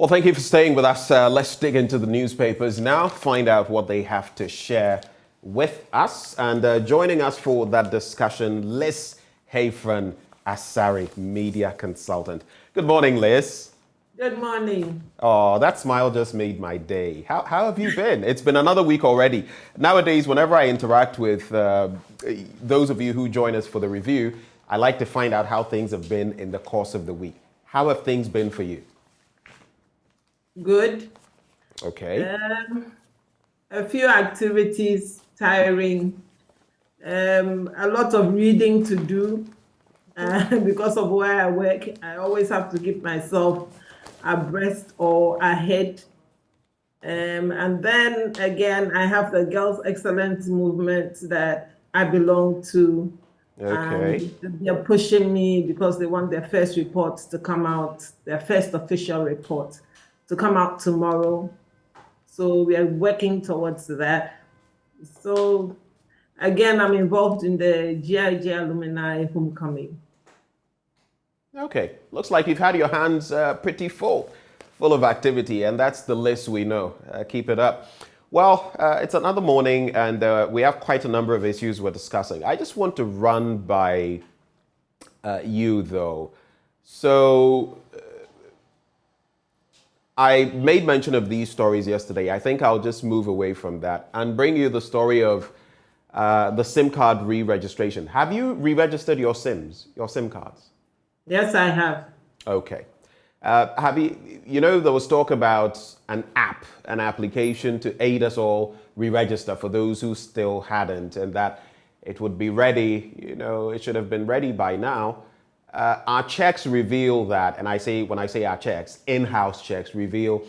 Well, thank you for staying with us. Let's dig into the newspapers now, find out what they have to share with us. And joining us for that discussion, Liz Hayfron Asari, media consultant. Good morning, Liz. Good morning. Oh, that smile just made my day. How have you been? It's been another week already. Nowadays, whenever I interact with those of you who join us for the review, I like to find out how things have been in the course of the week. How have things been for you? Good. Okay. A few activities, tiring. A lot of reading to do. Because of where I work, I always have to keep myself abreast or ahead. And then again, I have the Girls Excellence movement that I belong to. Okay. And they're pushing me because they want their first report to come out, their first official report to come out tomorrow. So we are working towards that. So again, I'm involved in the GIG alumni homecoming. Okay. Looks like you've had your hands pretty full of activity, and that's the list we know. Keep it up. Well, it's another morning, and we have quite a number of issues we're discussing. I just want to run by you, though. So I made mention of these stories yesterday. I think I'll just move away from that and bring you the story of the SIM card re-registration. Have you re-registered your SIM cards? Yes, I have. Okay. Have you know, there was talk about an application to aid us all re-register for those who still hadn't, and that it would be ready, it should have been ready by now. Our checks reveal that, and when I say our checks, in-house checks reveal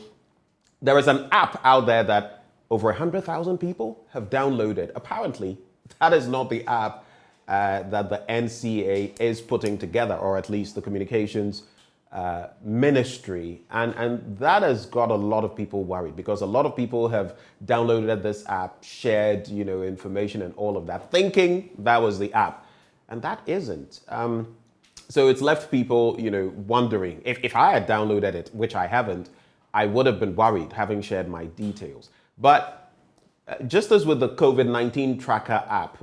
there is an app out there that over 100,000 people have downloaded. Apparently, that is not the app that the NCA is putting together, or at least the communications ministry. And that has got a lot of people worried, because a lot of people have downloaded this app, shared, information and all of that, thinking that was the app. And that isn't. So it's left people, wondering. If I had downloaded it, which I haven't, I would have been worried, having shared my details. But just as with the COVID-19 tracker app,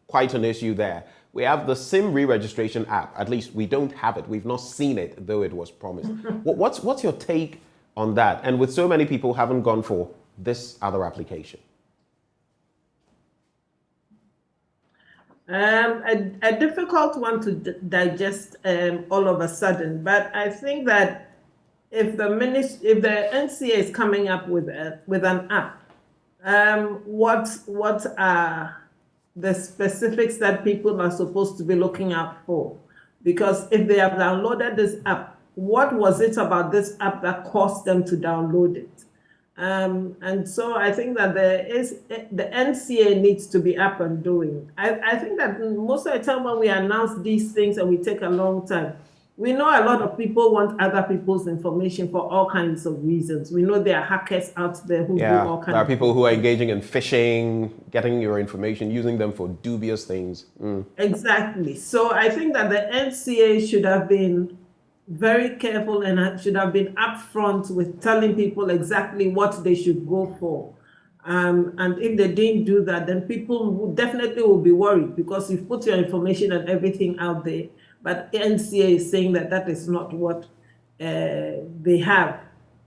quite an issue there. We have the SIM re-registration app. At least we don't have it. We've not seen it, though it was promised. What's your take on that? And with so many people haven't gone for this other application. A difficult one to digest all of a sudden, but I think that if the NCA is coming up with an app, what are the specifics that people are supposed to be looking out for? Because if they have downloaded this app, what was it about this app that caused them to download it? And so I think that the NCA needs to be up and doing. I think that most of the time when we announce these things and we take a long time, we know a lot of people want other people's information for all kinds of reasons. We know there are hackers out there who do all kinds of things. There are people who are engaging in phishing, getting your information, using them for dubious things. Exactly. So I think that the NCA should have been very careful and should have been upfront with telling people exactly what they should go for. And if they didn't do that, then people definitely will be worried, because you've put your information and everything out there. But NCA is saying that that is not what they have.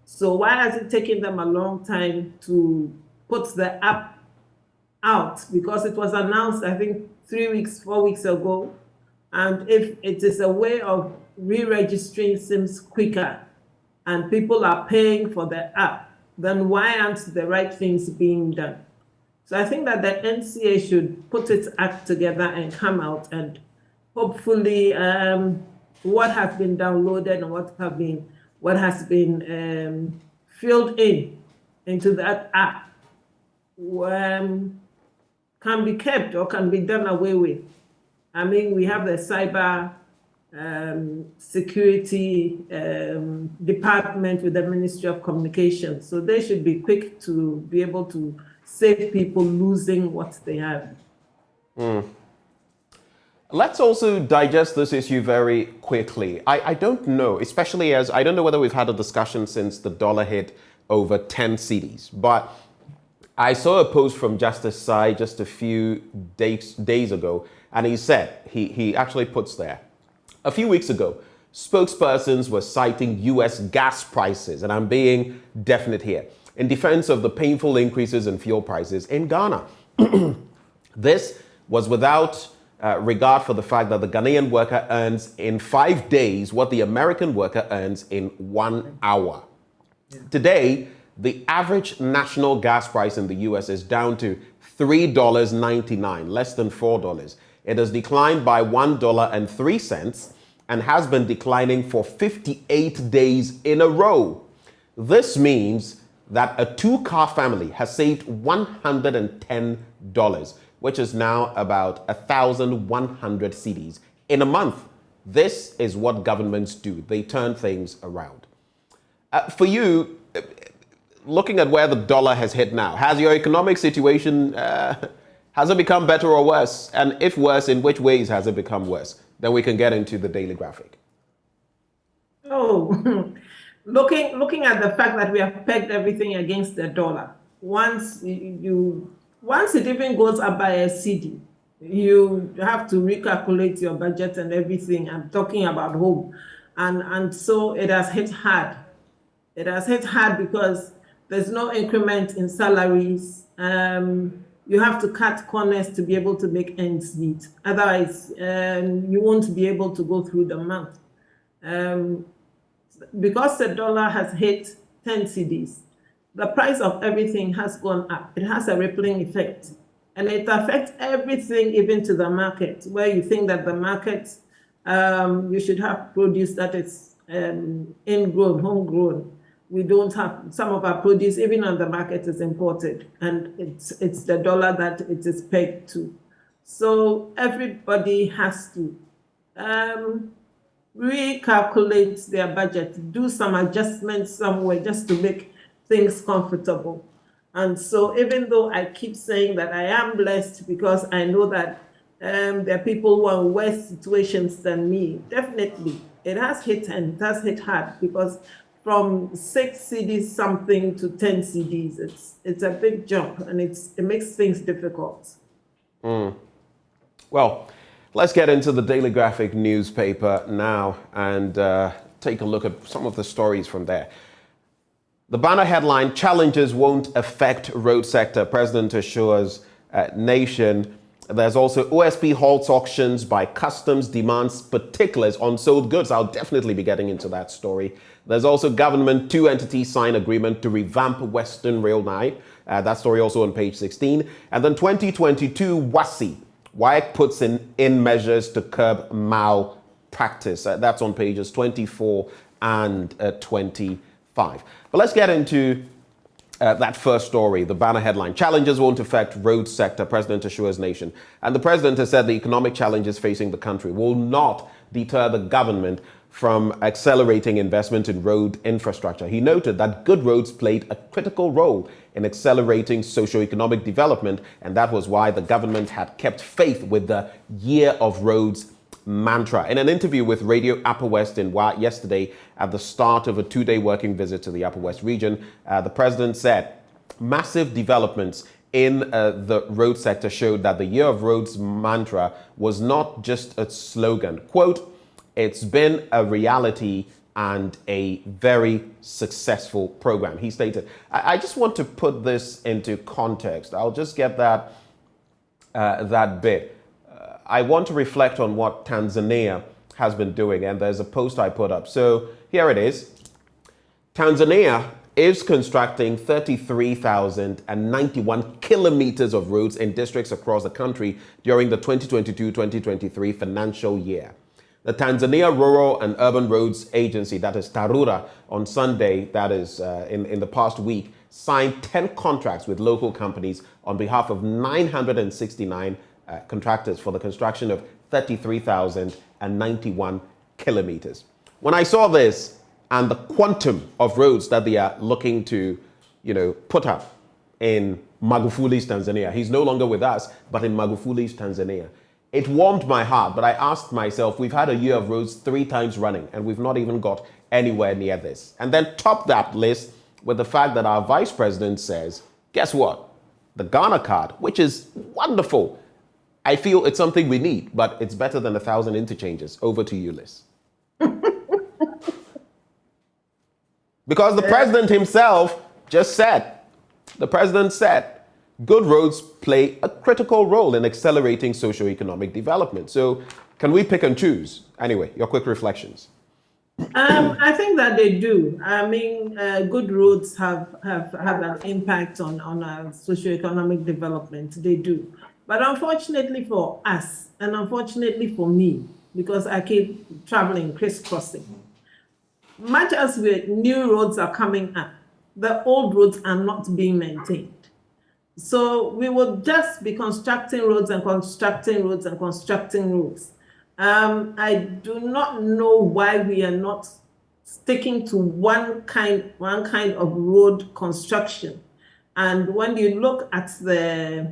So why has it taken them a long time to put the app out? Because it was announced, I think, 4 weeks ago. And if it is a way of re-registering SIMs quicker and people are paying for the app, then why aren't the right things being done? So I think that the NCA should put its act together and come out, and hopefully what has been downloaded and what has been filled into that app can be kept or can be done away with. I mean, we have the cyber security department with the Ministry of Communications. So they should be quick to be able to save people losing what they have. Let's also digest this issue very quickly. I don't know, especially as I don't know whether we've had a discussion since the dollar hit over 10 cedis, but I saw a post from Justice Sai just a few days ago, and he said, he actually puts there, a few weeks ago, spokespersons were citing US gas prices, and I'm being definite here, in defense of the painful increases in fuel prices in Ghana. This was without regard for the fact that the Ghanaian worker earns in 5 days what the American worker earns in 1 hour. Yeah. Today, the average national gas price in the US is down to $3.99, less than $4. It has declined by $1.03 and has been declining for 58 days in a row. This means that a two-car family has saved $110, which is now about 1,100 cedis in a month. This is what governments do. They turn things around. For you, looking at where the dollar has hit now, has your economic situation, has it become better or worse? And if worse, in which ways has it become worse? Then we can get into the daily graphic. Oh, looking at the fact that we have pegged everything against the dollar, once it even goes up by a cedi, you have to recalculate your budget and everything. I'm talking about home. And so it has hit hard. It has hit hard because there's no increment in salaries. You have to cut corners to be able to make ends meet. Otherwise, you won't be able to go through the month. Because the dollar has hit 10 cedis, the price of everything has gone up. It has a rippling effect. And it affects everything, even to the market, where you think that the market, you should have produce that is ingrown, homegrown. We don't have, some of our produce, even on the market, is imported. And it's the dollar that it is pegged to. So everybody has to recalculate their budget, do some adjustments somewhere just to make things comfortable. And so even though I keep saying that I am blessed because I know that there are people who are in worse situations than me, definitely it has hit, and it has hit hard, because from 6 cedis something to 10 cedis, it's a big jump, and it makes things difficult. Well, let's get into the Daily Graphic newspaper now and take a look at some of the stories from there. The banner headline, "Challenges won't affect road sector," President assures nation. There's also OSP halts auctions by customs, demands particulars on sold goods. I'll definitely be getting into that story. There's also government 2 entities sign agreement to revamp Western Rail 9. That story also on page 16. And then 2022 WAEC puts in measures to curb malpractice. That's on pages 24 and 25. But let's get into that first story, the banner headline, "Challenges won't affect road sector, President assures nation." And the president has said the economic challenges facing the country will not deter the government from accelerating investment in road infrastructure. He noted that good roads played a critical role in accelerating socio-economic development, and that was why the government had kept faith with the Year of Roads mantra. In an interview with Radio Upper West in Wa yesterday at the start of a 2-day working visit to the Upper West region, the president said massive developments in the road sector showed that the Year of Roads mantra was not just a slogan. Quote, "It's been a reality and a very successful program," he stated. I just want to put this into context. I'll just get that bit. I want to reflect on what Tanzania has been doing, and there's a post I put up. So here it is. Tanzania is constructing 33,091 kilometers of roads in districts across the country during the 2022-2023 financial year. The Tanzania Rural and Urban Roads Agency, that is TARURA, on Sunday, that is in the past week, signed 10 contracts with local companies on behalf of 969 contractors for the construction of 33,091 kilometers. When I saw this and the quantum of roads that they are looking to, put up in Magufuli's Tanzania, he's no longer with us, but in Magufuli's Tanzania, it warmed my heart, but I asked myself, we've had a year of roads 3 times running, and we've not even got anywhere near this. And then top that list with the fact that our vice president says, guess what? The Ghana card, which is wonderful. I feel it's something we need, but it's better than 1,000 interchanges. Over to you, Liz. Because the president himself just said, good roads play a critical role in accelerating socioeconomic development. So can we pick and choose? Anyway, your quick reflections. I think that they do. I mean, good roads have an impact on our socioeconomic development. They do. But unfortunately for us, and unfortunately for me, because I keep traveling, crisscrossing, much as new roads are coming up, the old roads are not being maintained. So we will just be constructing roads and constructing roads and constructing roads. I do not know why we are not sticking to one kind of road construction. And when you look at the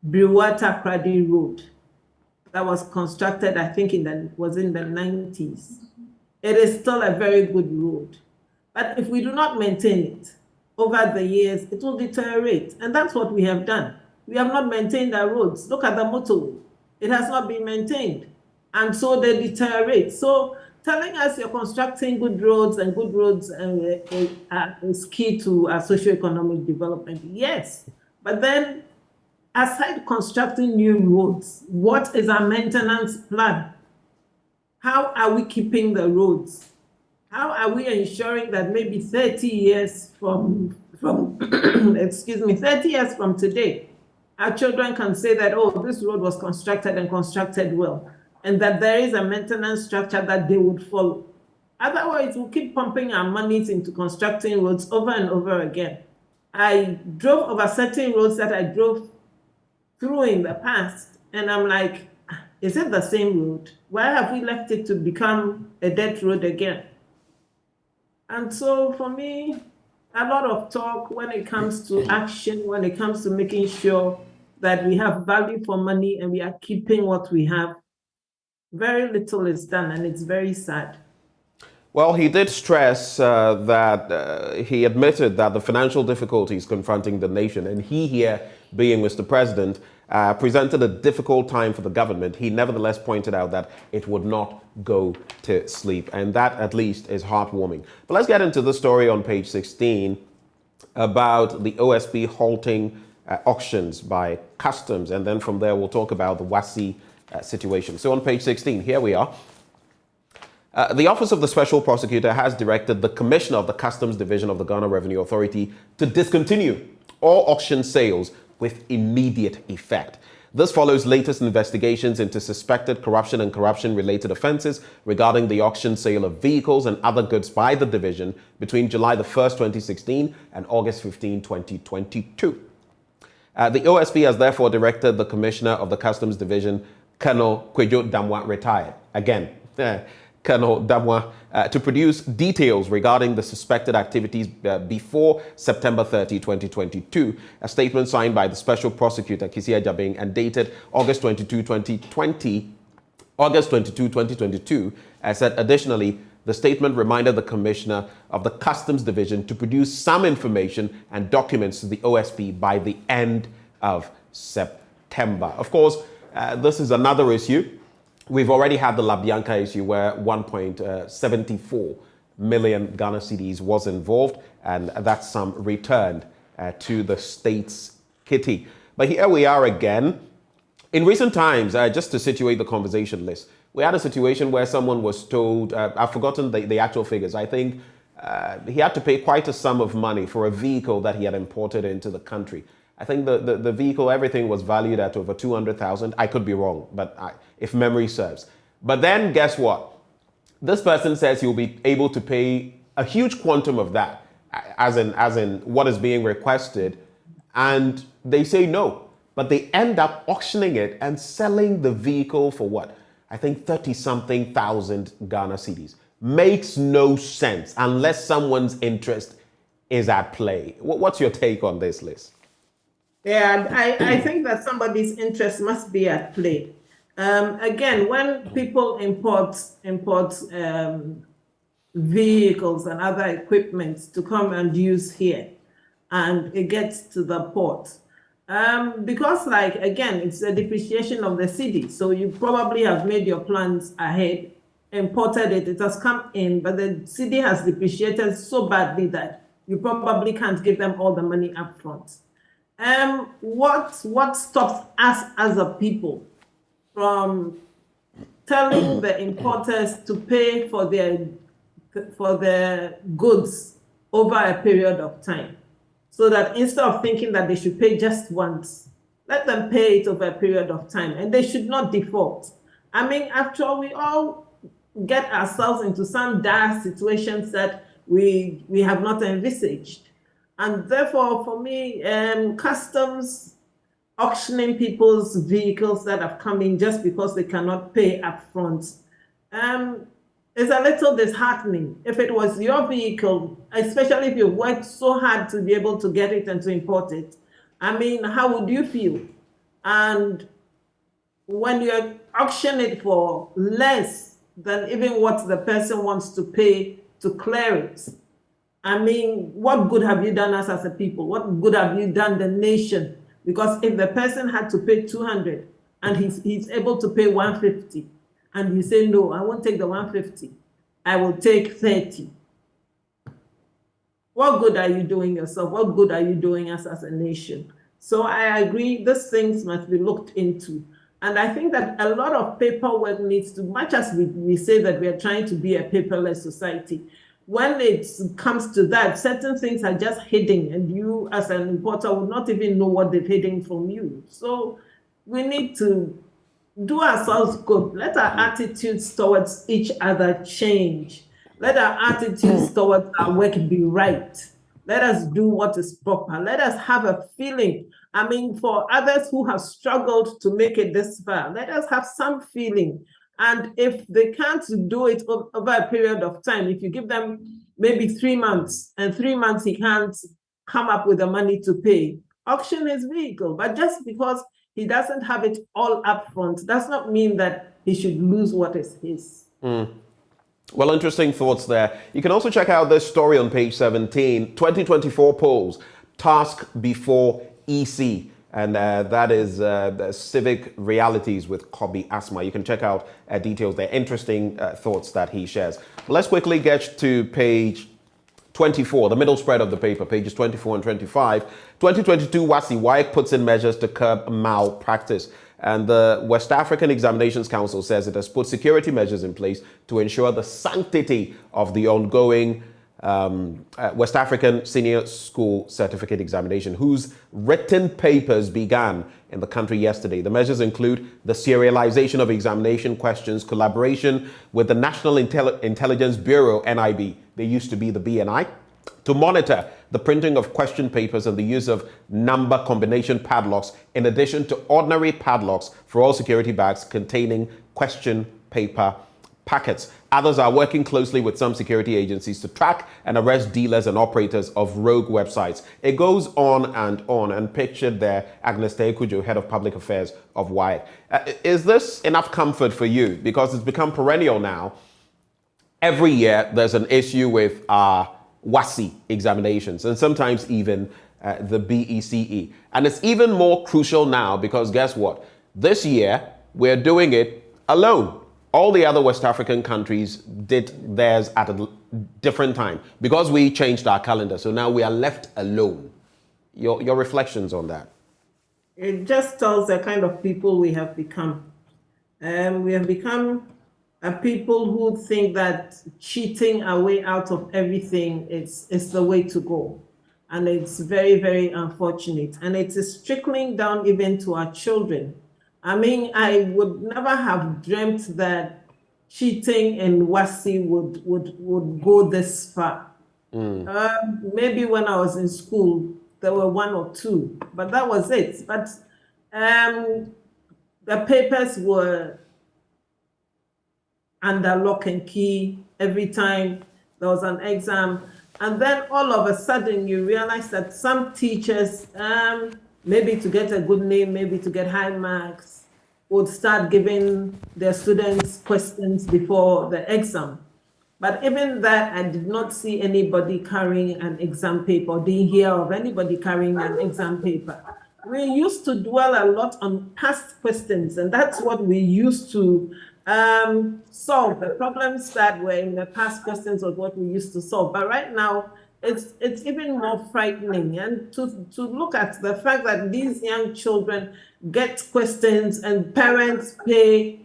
Briwata Pradi Road that was constructed, I think was in the 90s, it is still a very good road. But if we do not maintain it over the years, it will deteriorate. And that's what we have done. We have not maintained our roads. Look at the motorway. It has not been maintained. And so they deteriorate. So telling us you're constructing good roads and good roads is key to our socioeconomic development. Yes. But then, aside constructing new roads, what is our maintenance plan? How are we keeping the roads? How are we ensuring that maybe 30 years from 30 years from today, our children can say that, oh, this road was constructed and constructed well, and that there is a maintenance structure that they would follow. Otherwise, we'll keep pumping our monies into constructing roads over and over again. I drove over certain roads that I drove through in the past, and I'm like, is it the same road? Why have we left it to become a dead road again? And so for me, a lot of talk when it comes to action, when it comes to making sure that we have value for money and we are keeping what we have, very little is done, and it's very sad. Well, he did stress that he admitted that the financial difficulties confronting the nation, and he here being Mr. President, presented a difficult time for the government. He nevertheless pointed out that it would not go to sleep, and that at least is heartwarming. But let's get into the story on page 16 about the OSP halting auctions by customs, and then from there we'll talk about the WASI situation. So on page 16, here we are. The Office of the Special Prosecutor has directed the Commissioner of the Customs Division of the Ghana Revenue Authority to discontinue all auction sales with immediate effect. This follows latest investigations into suspected corruption and corruption-related offences regarding the auction sale of vehicles and other goods by the division between July the 1st, 2016 and August 15, 2022. The OSP has therefore directed the Commissioner of the Customs Division, Colonel Kwejo Damwa, retired. Again, Colonel Damwa, to produce details regarding the suspected activities before September 30, 2022. A statement signed by the Special Prosecutor, Kisia Jabing, and dated August 22, 2022, said additionally, the statement reminded the Commissioner of the Customs Division to produce some information and documents to the OSP by the end of September. Of course, this is another issue. We've already had the La Bianca issue where 1.74 million Ghana cedis was involved, and that sum returned to the state's kitty. But here we are again. In recent times, just to situate the conversation list, we had a situation where someone was told, I've forgotten the actual figures, I think he had to pay quite a sum of money for a vehicle that he had imported into the country. I think the vehicle, everything was valued at over 200,000. I could be wrong, but if memory serves. But then guess what? This person says he'll be able to pay a huge quantum of that, as in what is being requested, and they say no. But they end up auctioning it and selling the vehicle for what? I think 30-something thousand Ghana cedis. Makes no sense unless someone's interest is at play. What's your take on this, Liz? Yeah, I think that somebody's interest must be at play. Again, when people import vehicles and other equipment to come and use here, and it gets to the port, because like, again, it's a depreciation of the city. So you probably have made your plans ahead, imported it, it has come in, but the city has depreciated so badly that you probably can't give them all the money up front. What stops us as a people from telling the importers to pay for their goods over a period of time? So that instead of thinking that they should pay just once, let them pay it over a period of time, and they should not default. I mean, after all, we all get ourselves into some dire situations that we have not envisaged. And therefore, for me, customs auctioning people's vehicles that have come in just because they cannot pay upfront is a little disheartening. If it was your vehicle, especially if you worked so hard to be able to get it and to import it, I mean, how would you feel? And when you auction it for less than even what the person wants to pay to clear it, I mean, what good have you done us as a people? What good have you done the nation? Because if the person had to pay 200 and he's able to pay 150, and you say, no, I won't take the 150, I will take 30. What good are you doing yourself? What good are you doing us as a nation? So I agree, these things must be looked into. And I think that a lot of paperwork needs to, much as we say that we are trying to be a paperless society, when it comes to that, certain things are just hidden, and you as an importer would not even know what they're hiding from you. So we need to do ourselves good. Let our attitudes towards each other change. Let our attitudes towards our work be right. Let us do what is proper. Let us have a feeling. I mean, for others who have struggled to make it this far, let us have some feeling. And if they can't do it over a period of time, if you give them maybe 3 months, and 3 months he can't come up with the money to pay, auction his vehicle. But just because he doesn't have it all up front does not mean that he should lose what is his. Well, interesting thoughts there. You can also check out this story on page 17, 2024 polls, task before EC. And that is the Civic Realities with Kobe Asma. You can check out details there. Interesting thoughts that he shares. Let's quickly get to page 24, the middle spread of the paper, pages 24 and 25. 2022 WAEC puts in measures to curb malpractice. And the West African Examinations Council says it has put security measures in place to ensure the sanctity of the ongoing West African Senior School Certificate Examination, whose written papers began in the country yesterday. The measures include the serialization of examination questions, collaboration with the National Intelligence Bureau, NIB, they used to be the BNI, to monitor the printing of question papers and the use of number combination padlocks, in addition to ordinary padlocks for all security bags containing question paper packets. Others are working closely with some security agencies to track and arrest dealers and operators of rogue websites. It goes on, and pictured there, Agnes Tekujo, Head of Public Affairs of WAEC. Is this enough comfort for you? Because it's become perennial now. Every year, there's an issue with WASI examinations, and sometimes even the BECE. And it's even more crucial now because guess what? This year, we're doing it alone. All the other West African countries did theirs at a different time because we changed our calendar. So now we are left alone. Your reflections on that? It just tells the kind of people we have become. We have become a people who think that cheating our way out of everything is the way to go. And it's very, very unfortunate. And it is trickling down even to our children. I mean, I would never have dreamt that cheating in WASI would go this far. Maybe when I was in school, there were 1 or 2, but that was it. But the papers were under lock and key every time there was an exam. And then all of a sudden you realize that some teachers, maybe to get a good name, maybe to get high marks, would start giving their students questions before the exam. But even that, I did not see anybody carrying an exam paper, or didn't hear of anybody carrying an exam paper. We used to dwell a lot on past questions, and that's what we used to solve. The problems that were in the past questions was what we used to solve. But right now, it's even more frightening. And to look at the fact that these young children get questions and parents pay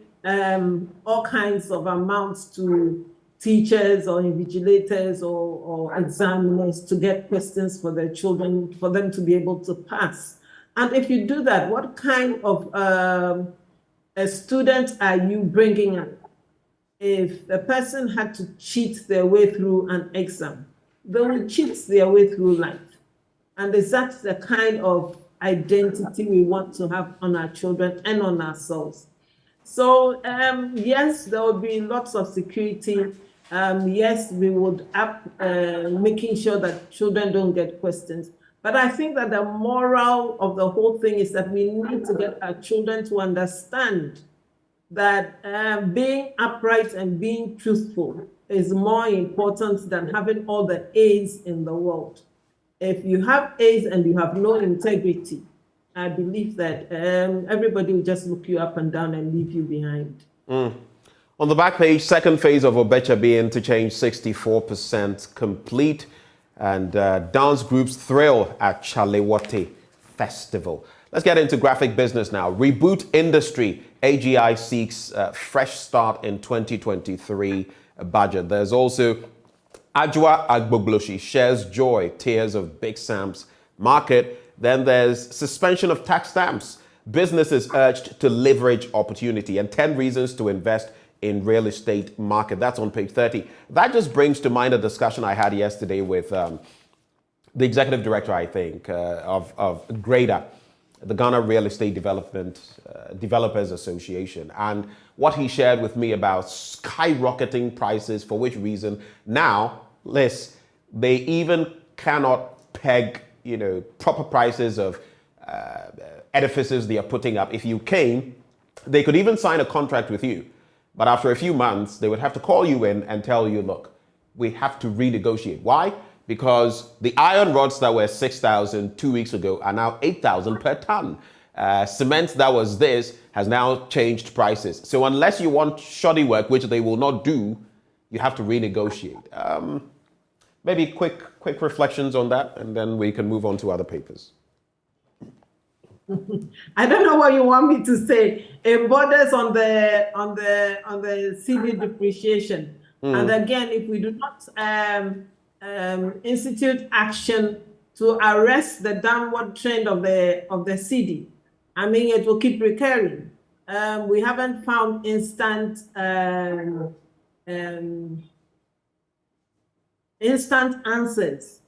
all kinds of amounts to teachers or invigilators or examiners to get questions for their children, for them to be able to pass. And if you do that, what kind of a student are you bringing up? If a person had to cheat their way through an exam, they will cheat their way through life. And is that the kind of identity we want to have on our children and on ourselves? So yes, there will be lots of security. Yes, we would up making sure that children don't get questions. But I think that the moral of the whole thing is that we need to get our children to understand that being upright and being truthful is more important than having all the A's in the world. If you have A's and you have no integrity, I believe that everybody will just look you up and down and leave you behind. On the back page, second phase of Obechabe interchange 64% complete, and dance groups thrill at Chalewate Festival. Let's get into graphic business now. Reboot industry. AGI seeks a fresh start in 2023 budget. There's also Ajwa Agbogloshi shares joy, tears of Big Sam's market. Then there's suspension of tax stamps. Businesses urged to leverage opportunity, and 10 reasons to invest in real estate market. That's on page 30. That just brings to mind a discussion I had yesterday with the executive director, I think, of GREDA, the Ghana Real Estate Developers Association, and what he shared with me about skyrocketing prices, for which reason now, Liz, they even cannot peg, proper prices of edifices they are putting up. If you came, they could even sign a contract with you. But after a few months, they would have to call you in and tell you, look, we have to renegotiate. Why? Because the iron rods that were 6,000 2 weeks ago are now 8,000 per ton. Cement that was this has now changed prices. So unless you want shoddy work, which they will not do, you have to renegotiate. Maybe quick reflections on that, and then we can move on to other papers. I don't know what you want me to say. It borders on the CV depreciation. And again, if we do not institute action to arrest the downward trend of the CD, I mean, it will keep recurring. We haven't found instant answers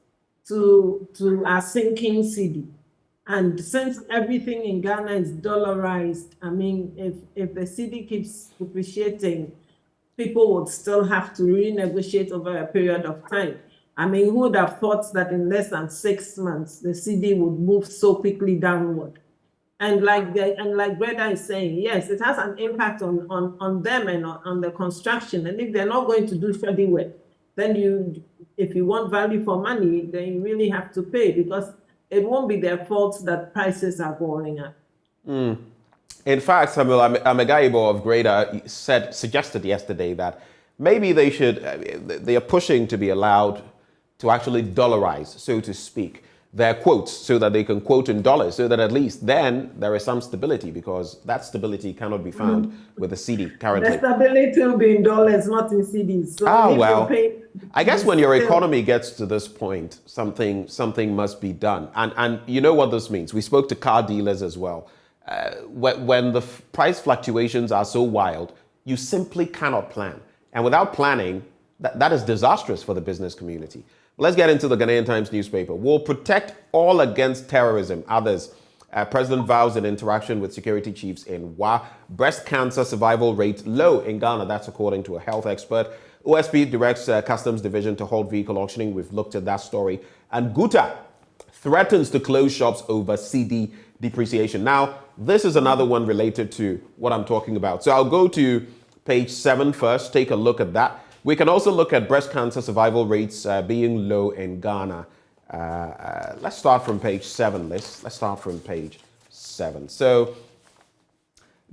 to our sinking CD. And since everything in Ghana is dollarized, I mean, if the CD keeps depreciating, people would still have to renegotiate over a period of time. I mean, who would have thought that in less than 6 months, the CD would move so quickly downward? And like Breda is saying, yes, it has an impact on them and on the construction. And if they're not going to do shoddy work, then if you want value for money, then you really have to pay, because it won't be their fault that prices are going up. In fact, Samuel Amegaibo of GREDA suggested yesterday that maybe they are pushing to be allowed to actually dollarize, so to speak, their quotes, so that they can quote in dollars, so that at least then there is some stability, because that stability cannot be found with the CD currently. The stability will be in dollars, not in CDs. So well, I guess when your economy gets to this point, something must be done. And you know what this means. We spoke to car dealers as well. When the price fluctuations are so wild, you simply cannot plan. And without planning, that is disastrous for the business community. Let's get into the Ghanaian Times newspaper. We'll protect all against terrorism. Others. President vows in interaction with security chiefs in WA. Breast cancer survival rate low in Ghana. That's according to a health expert. OSP directs Customs Division to hold vehicle auctioning. We've looked at that story. And Guta threatens to close shops over CD depreciation. Now, this is another one related to what I'm talking about. So I'll go to page 7 first, take a look at that. We can also look at breast cancer survival rates being low in Ghana. Let's start from page 7, Liz. Let's start from page 7. So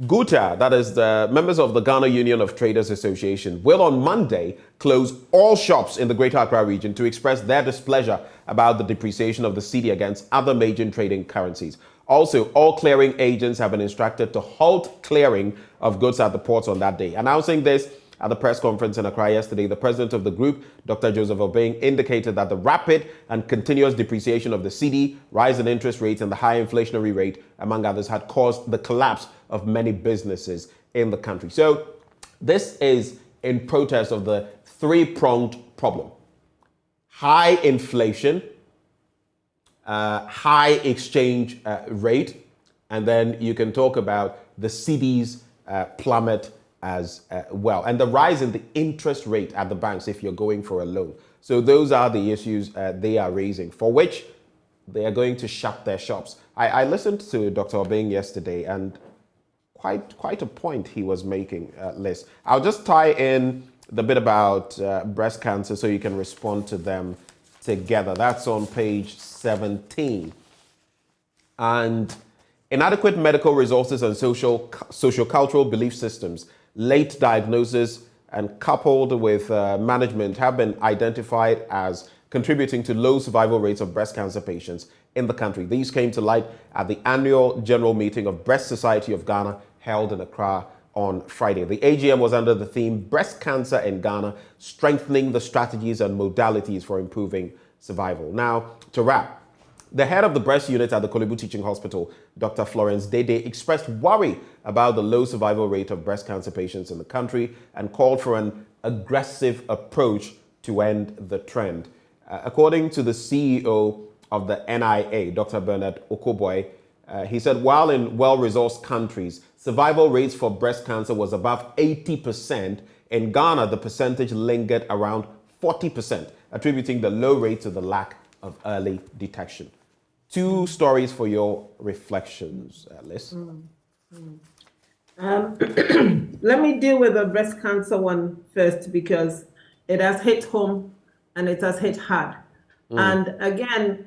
GUTA, that is the members of the Ghana Union of Traders Association, will on Monday close all shops in the Greater Accra region to express their displeasure about the depreciation of the cedi against other major trading currencies. Also, all clearing agents have been instructed to halt clearing of goods at the ports on that day. Announcing this at the press conference in Accra yesterday, the president of the group, Dr. Joseph Obeng, indicated that the rapid and continuous depreciation of the cedi, rise in interest rates, and the high inflationary rate, among others, had caused the collapse of many businesses in the country. So this is in protest of the three-pronged problem: high inflation, high exchange rate, and then you can talk about the cedi's plummet as well, and the rise in the interest rate at the banks if you're going for a loan. So those are the issues they are raising, for which they are going to shut their shops. I listened to Dr. Obeng yesterday, and quite a point he was making, Liz. I'll just tie in the bit about breast cancer so you can respond to them together. That's on page 17. And inadequate medical resources and social-cultural belief systems, late diagnosis, and coupled with management have been identified as contributing to low survival rates of breast cancer patients in the country. These came to light at the annual general meeting of Breast Society of Ghana held in Accra on Friday. The AGM was under the theme Breast Cancer in Ghana, Strengthening the Strategies and Modalities for Improving Survival. Now, to wrap, the head of the breast unit at the Kolebu Teaching Hospital, Dr. Florence Dede, expressed worry about the low survival rate of breast cancer patients in the country and called for an aggressive approach to end the trend. According to the CEO of the NIA, Dr. Bernard Okoboy, he said while in well-resourced countries, survival rates for breast cancer was above 80%, in Ghana, the percentage lingered around 40%, attributing the low rate to the lack of early detection. Two stories for your reflections, Liz. Let me deal with the breast cancer one first, because it has hit home and it has hit hard. And again,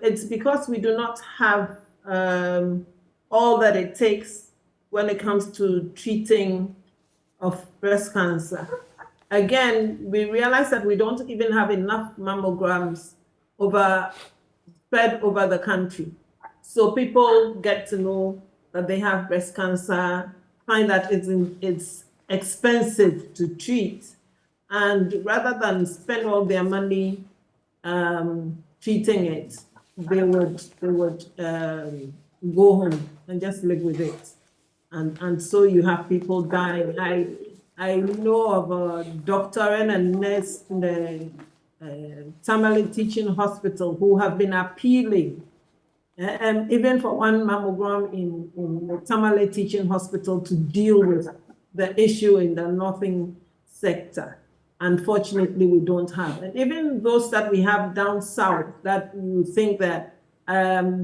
it's because we do not have all that it takes when it comes to treating of breast cancer. Again, we realize that we don't even have enough mammograms spread over the country. So people get to know that they have breast cancer, find that it's expensive to treat, and rather than spend all their money treating it, they would go home and just live with it, and so you have people dying. I know of a doctor and a nurse in the Tamale Teaching Hospital who have been appealing, even for one mammogram in the Tamale Teaching Hospital, to deal with the issue in the northern sector. Unfortunately, we don't have. And even those that we have down south that you think that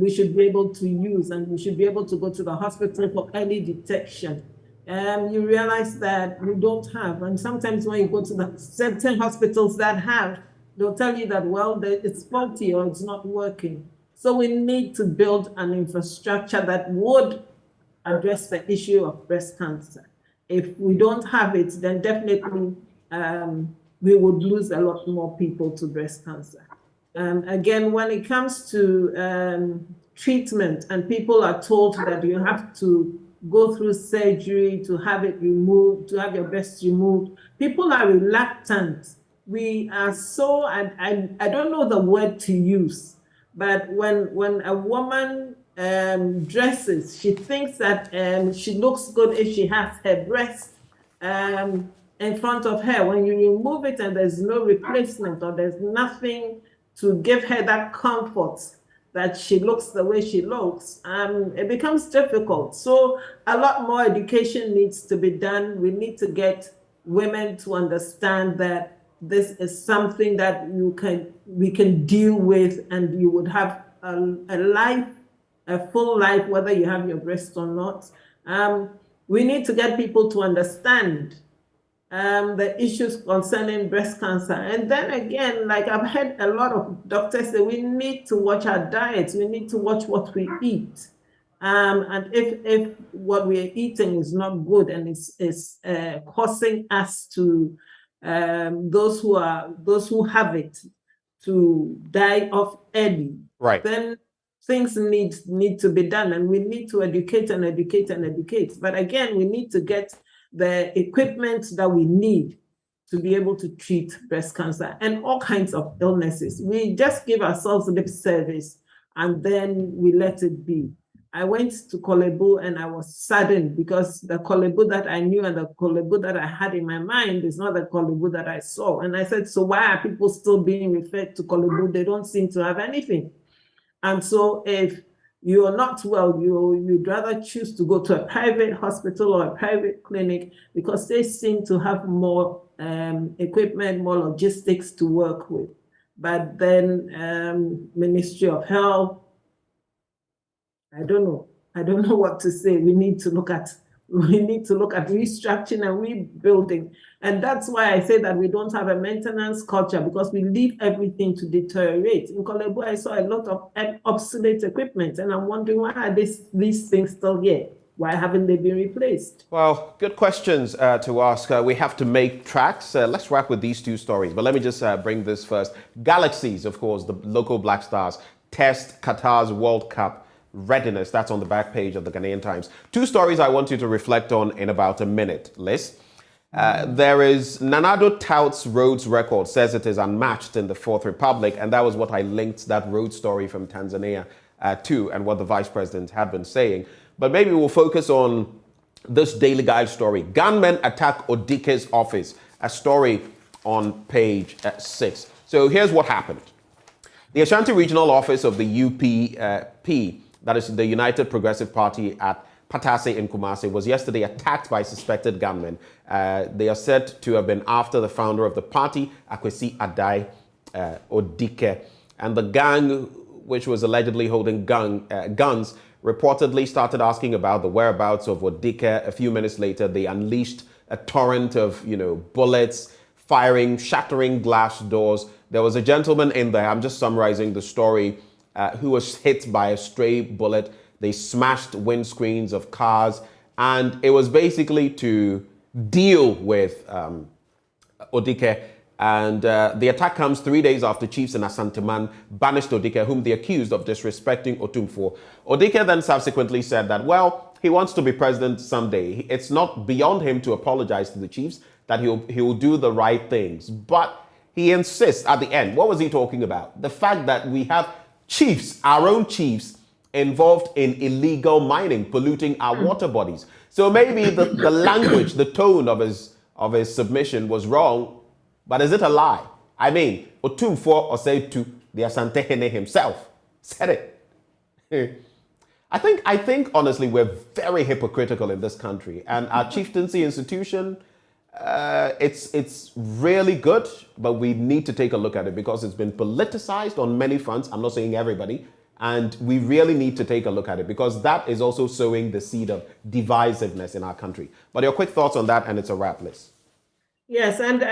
we should be able to use, and we should be able to go to the hospital for early detection, you realize that we don't have. And sometimes when you go to the certain hospitals that have, they'll tell you that, well, it's faulty or it's not working. So we need to build an infrastructure that would address the issue of breast cancer. If we don't have it, then definitely we would lose a lot more people to breast cancer. Again, when it comes to treatment, and people are told that you have to go through surgery to have it removed, to have your breast removed, people are reluctant. We are so, I don't know the word to use, but when a woman dresses, she thinks that she looks good if she has her breast in front of her. When you remove it and there's no replacement, or there's nothing to give her that comfort that she looks the way she looks, it becomes difficult. So a lot more education needs to be done. We need to get women to understand that this is something that we can deal with, and you would have a life a full life, whether you have your breast or not. We need to get people to understand the issues concerning breast cancer. And then again, like I've heard a lot of doctors say, we need to watch our diets. We need to watch what we eat. And if what we're eating is not good and is causing us to those who have it to die off early, Right. then things need to be done, and we need to educate and educate and educate. But again, we need to get the equipment that we need to be able to treat breast cancer and all kinds of illnesses. We just give ourselves lip service and then we let it be. I went to Kolebu and I was saddened because the Kolebu that I knew and the Kolebu that I had in my mind is not the Kolebu that I saw. And I said, so why are people still being referred to Kolebu? They don't seem to have anything. And so if you're not well, you'd rather choose to go to a private hospital or a private clinic because they seem to have more equipment, more logistics to work with. But then Ministry of Health, I don't know what to say. We need to look at restructuring and rebuilding. And that's why I say that we don't have a maintenance culture, because we leave everything to deteriorate. In Kolebu, I saw a lot of obsolete equipment, and I'm wondering, why are these things still here? Why haven't they been replaced? Well, good questions to ask. We have to make tracks. Let's wrap with these two stories. But let me just bring this first. Galaxies, of course, the local Black Stars, test Qatar's World Cup readiness. That's on the back page of the Ghanaian Times. Two stories I want you to reflect on in about a minute, Liz. There is Addo touts Rhodes record, says it is unmatched in the Fourth Republic, and that was what I linked that Rhodes story from Tanzania to, and what the Vice President had been saying. But maybe we'll focus on this Daily Guide story. Gunmen attack Odike's office, a story on page 6. So here's what happened. The Ashanti Regional Office of the UPP, that is the United Progressive Party at Patase in Kumasi, was yesterday attacked by suspected gunmen. They are said to have been after the founder of the party, Akwesi Adai Odike. And the gang, which was allegedly holding guns, reportedly started asking about the whereabouts of Odike. A few minutes later, they unleashed a torrent of, bullets, firing, shattering glass doors. There was a gentleman in there, I'm just summarizing the story, who was hit by a stray bullet. They smashed windscreens of cars, and it was basically to deal with Odike. And the attack comes 3 days after chiefs in Asanteman banished Odike, whom they accused of disrespecting Otumfuo. Odike then subsequently said that, well, he wants to be president someday. It's not beyond him to apologize to the chiefs, that he will do the right things. But he insists at the end, what was he talking about? The fact that we have chiefs, our own chiefs, involved in illegal mining, polluting our water bodies. So maybe the language, the tone of his submission was wrong, but is it a lie? I mean, Otumfuo Oseitu, the Asante Hene himself, said it. I think honestly, we're very hypocritical in this country, and our chieftaincy institution, it's really good, but we need to take a look at it because it's been politicized on many fronts. I'm not saying everybody, and we really need to take a look at it because that is also sowing the seed of divisiveness in our country. But your quick thoughts on that, and it's a wrap, Liz. Yes, and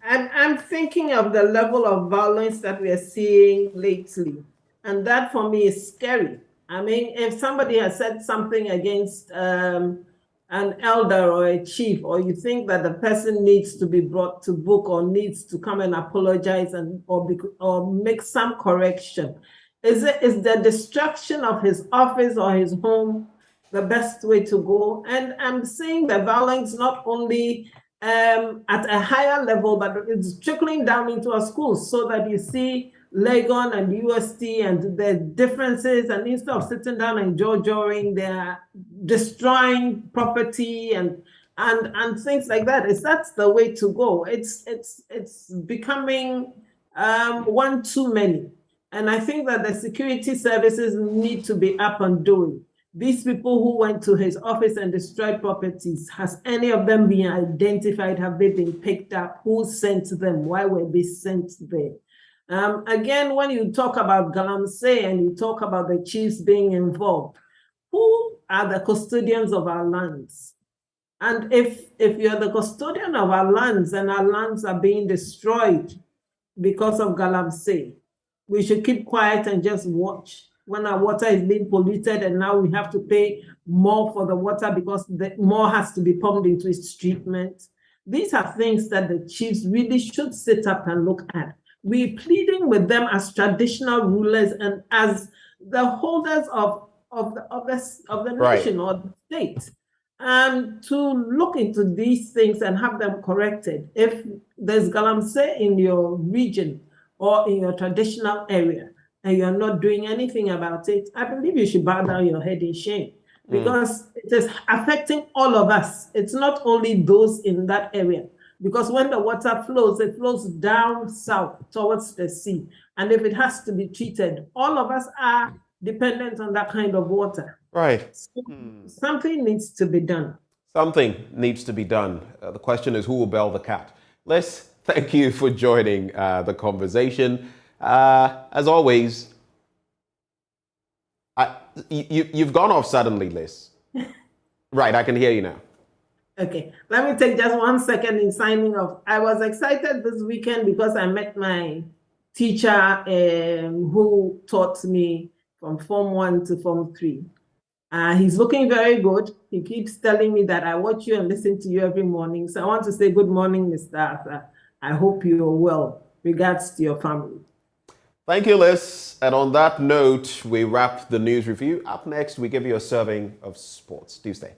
I'm thinking of the level of violence that we are seeing lately, and that for me is scary. I mean, if somebody has said something against an elder or a chief, or you think that the person needs to be brought to book or needs to come and apologize or make some correction, is the destruction of his office or his home the best way to go? And I'm seeing the violence not only at a higher level, but it's trickling down into our schools, so that you see Legon and UST and the differences, and instead of sitting down and jaw-jawing, they're destroying property and things like that. That's the way to go. It's becoming one too many. And I think that the security services need to be up and doing. These people who went to his office and destroyed properties, has any of them been identified? Have they been picked up? Who sent them? Why were they sent there? Again, when you talk about Galamsey and you talk about the chiefs being involved, who are the custodians of our lands? And if you're the custodian of our lands and our lands are being destroyed because of Galamsey, we should keep quiet and just watch when our water is being polluted and now we have to pay more for the water because more has to be pumped into its treatment. These are things that the chiefs really should sit up and look at. We're pleading with them as traditional rulers and as the holders of the nation or the state, to look into these things and have them corrected. If there's Galamsey in your region or in your traditional area and you're not doing anything about it, I believe you should bow down your head in shame because it is affecting all of us. It's not only those in that area. Because when the water flows, it flows down south towards the sea. And if it has to be treated, all of us are dependent on that kind of water. Right. So something needs to be done. Something needs to be done. The question is, who will bell the cat? Liz, thank you for joining the conversation. As always, you've gone off suddenly, Liz. Right, I can hear you now. Okay, let me take just 1 second in signing off. I was excited this weekend because I met my teacher who taught me from Form 1 to Form 3. He's looking very good. He keeps telling me that I watch you and listen to you every morning. So I want to say good morning, Mr. Arthur. I hope you're well. Regards to your family. Thank you, Liz. And on that note, we wrap the news review. Up next, we give you a serving of sports. Do stay.